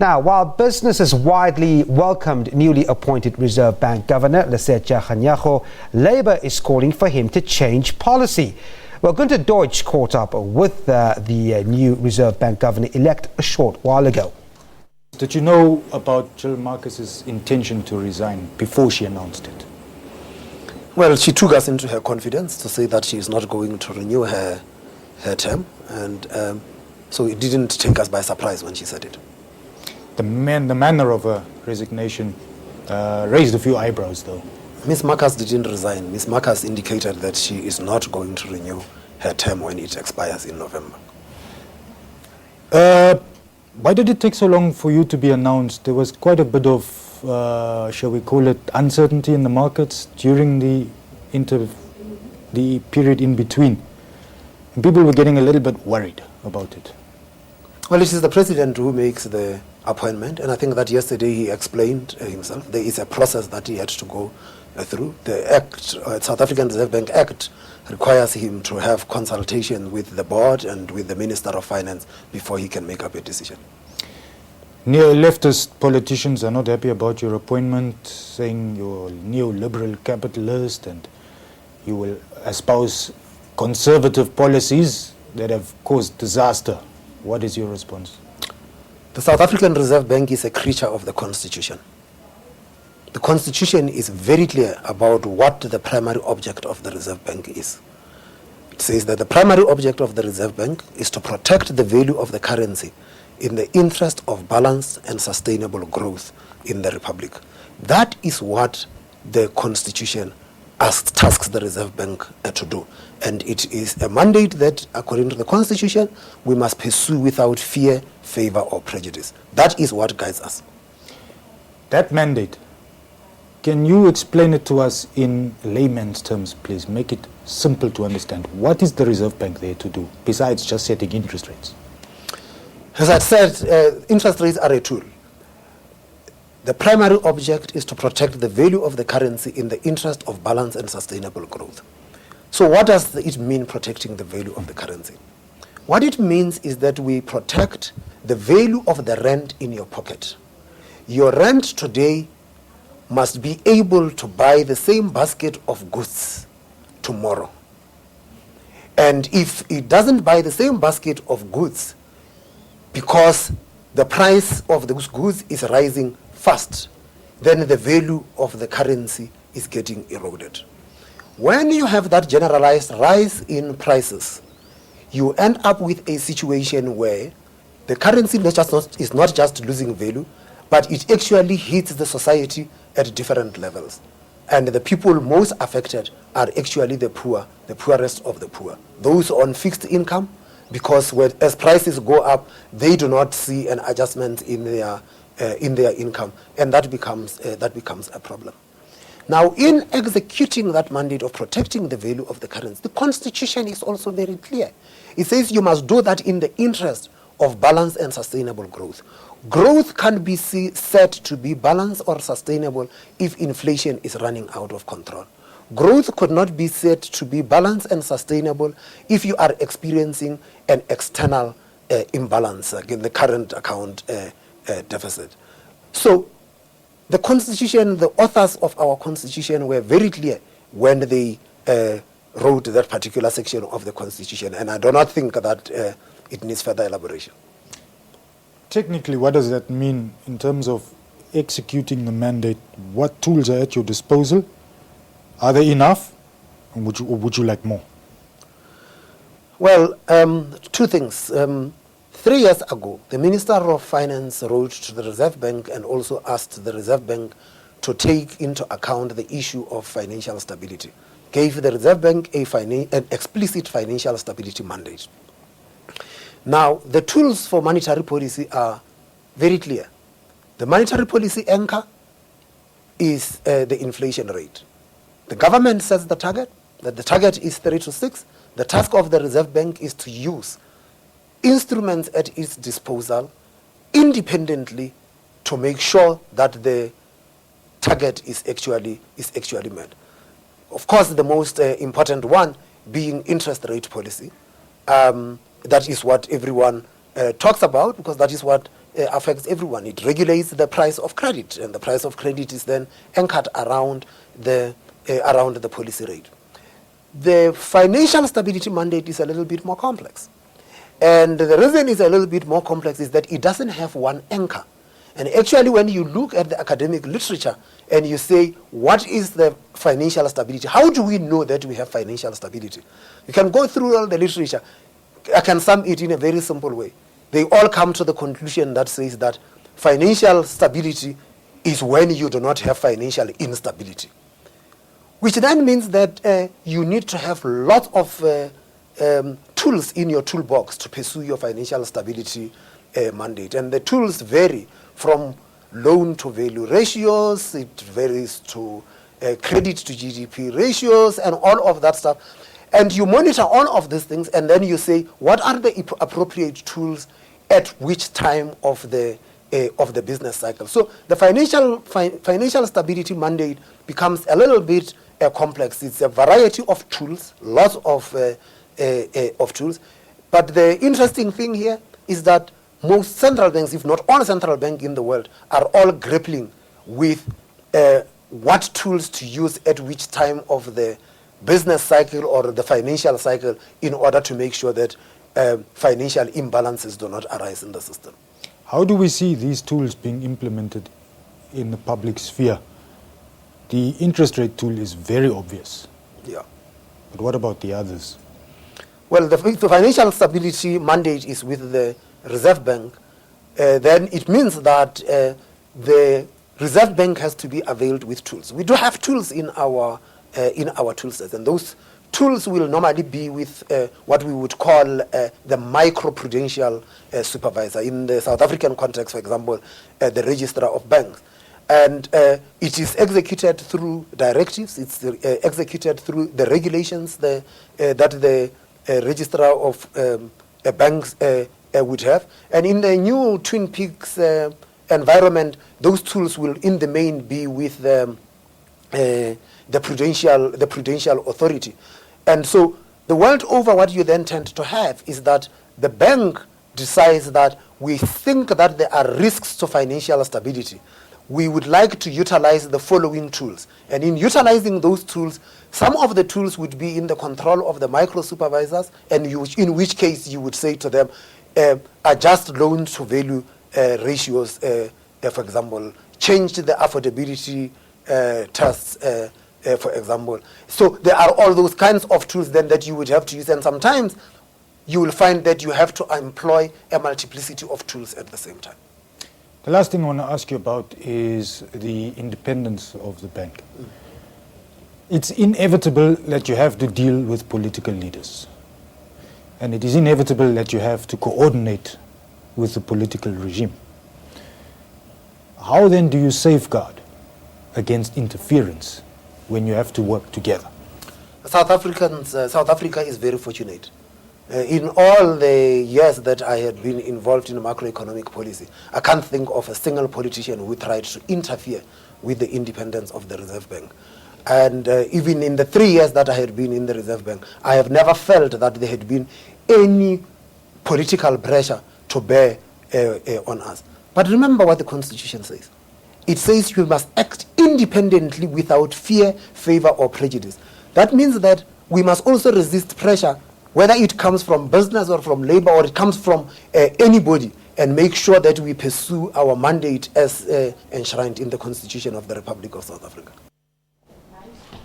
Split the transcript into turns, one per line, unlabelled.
Now, while businesses widely welcomed newly appointed Reserve Bank Governor Lesetja Kganyago, Labour is calling for him to change policy. Well, Gunter Deutsch caught up with the new Reserve Bank Governor-elect a short while ago.
Did you know about Jill Marcus's intention to resign before she announced it?
Well, she took us into her confidence to say that she is not going to renew her term, and so it didn't take us by surprise when she said it.
The manner of her resignation raised a few eyebrows, though.
Ms. Marcus didn't resign. Ms. Marcus indicated that she is not going to renew her term when it expires in November.
Why did it take so long for you to be announced? There was quite a bit of, shall we call it, uncertainty in the markets during the period in between. And people were getting a little bit worried about it.
Well, it is the president who makes the appointment, and I think that yesterday he explained himself. There is a process that he had to go through. The Act, South African Reserve Bank Act, requires him to have consultation with the board and with the Minister of Finance before he can make up a decision.
Neo-leftist politicians are not happy about your appointment, saying you're a neoliberal capitalist and you will espouse conservative policies that have caused disaster. What is your response?
The South African Reserve Bank is a creature of the Constitution. The Constitution is very clear about what the primary object of the Reserve Bank is. It says that the primary object of the Reserve Bank is to protect the value of the currency in the interest of balanced and sustainable growth in the Republic. That is what the Constitution tasks the Reserve Bank to do. And it is a mandate that, according to the Constitution, we must pursue without fear, favor, or prejudice. That is what guides us.
That mandate, can you explain it to us in layman's terms, please? Make it simple to understand. What is the Reserve Bank there to do, besides just setting interest rates?
As I said, interest rates are a tool. The primary object is to protect the value of the currency in the interest of balanced and sustainable growth. So what does it mean, protecting the value of the currency? What it means is that we protect the value of the rand in your pocket. Your rand today must be able to buy the same basket of goods tomorrow. And if it doesn't buy the same basket of goods because the price of those goods is rising fast, then the value of the currency is getting eroded. When you have that generalized rise in prices, you end up with a situation where the currency is not just losing value, but it actually hits the society at different levels. And the people most affected are actually the poor, the poorest of the poor. Those on fixed income, because as prices go up, they do not see an adjustment in their income, and that becomes a problem. Now, in executing that mandate of protecting the value of the currency, the Constitution is also very clear. It says you must do that in the interest of balanced and sustainable growth. Growth can be said to be balanced or sustainable if inflation is running out of control. Growth could not be said to be balanced and sustainable if you are experiencing an external imbalance, again, the current account deficit. So the Constitution, the authors of our Constitution were very clear when they wrote that particular section of the Constitution, and I do not think that it needs further elaboration.
Technically, what does that mean in terms of executing the mandate? What tools are at your disposal? Are they enough? Or would you like more?
Well, two things. 3 years ago, the Minister of Finance wrote to the Reserve Bank and also asked the Reserve Bank to take into account the issue of financial stability. Gave the Reserve Bank an explicit financial stability mandate. Now, the tools for monetary policy are very clear. The monetary policy anchor is the inflation rate. The government sets the target, that the target is 3 to 6. The task of the Reserve Bank is to use instruments at its disposal independently to make sure that the target is actually met. Of course, the most important one being interest rate policy. That is what everyone talks about, because that is what affects everyone. It regulates the price of credit, and the price of credit is then anchored around the policy rate. The financial stability mandate is a little bit more complex. And the reason it's a little bit more complex is that it doesn't have one anchor. And actually, when you look at the academic literature and you say, what is the financial stability? How do we know that we have financial stability? You can go through all the literature. I can sum it in a very simple way. They all come to the conclusion that says that financial stability is when you do not have financial instability, which then means that you need to have lots of tools in your toolbox to pursue your financial stability mandate. And the tools vary from loan to value ratios, it varies to credit to GDP ratios, and all of that stuff. And you monitor all of these things, and then you say, what are the appropriate tools at which time of the business cycle? So the financial stability mandate becomes a little bit complex. It's a variety of tools, lots of tools. But the interesting thing here is that most central banks, if not all central banks in the world, are all grappling with what tools to use at which time of the business cycle or the financial cycle in order to make sure that financial imbalances do not arise in the system.
How do we see these tools being implemented in the public sphere? The interest rate tool is very obvious.
Yeah.
But what about the others?
Well, the financial stability mandate is with the Reserve Bank. Then it means that the Reserve Bank has to be availed with tools. We do have tools in our tool sets, and those tools will normally be with what we would call the micro-prudential supervisor. In the South African context, for example, the registrar of banks. And it is executed through directives. It's executed through the regulations that the registrar of banks would have. And in the new Twin Peaks environment, those tools will in the main be with the prudential authority. And so the world over, what you then tend to have is that the bank decides that we think that there are risks to financial stability. We would like to utilize the following tools. And in utilizing those tools, some of the tools would be in the control of the micro supervisors, and in which case you would say to them, adjust loan to value ratios, for example, change the affordability tests, for example. So there are all those kinds of tools then that you would have to use, and sometimes you will find that you have to employ a multiplicity of tools at the same time.
The last thing I want to ask you about is the independence of the bank. It's inevitable that you have to deal with political leaders. And it is inevitable that you have to coordinate with the political regime. How then do you safeguard against interference when you have to work together?
South Africa is very fortunate. In all the years that I had been involved in macroeconomic policy, I can't think of a single politician who tried to interfere with the independence of the Reserve Bank. And even in the 3 years that I had been in the Reserve Bank, I have never felt that there had been any political pressure to bear on us. But remember what the Constitution says. It says you must act independently without fear, favor, or prejudice. That means that we must also resist pressure, whether it comes from business or from labor or it comes from anybody, and make sure that we pursue our mandate as enshrined in the Constitution of the Republic of South Africa.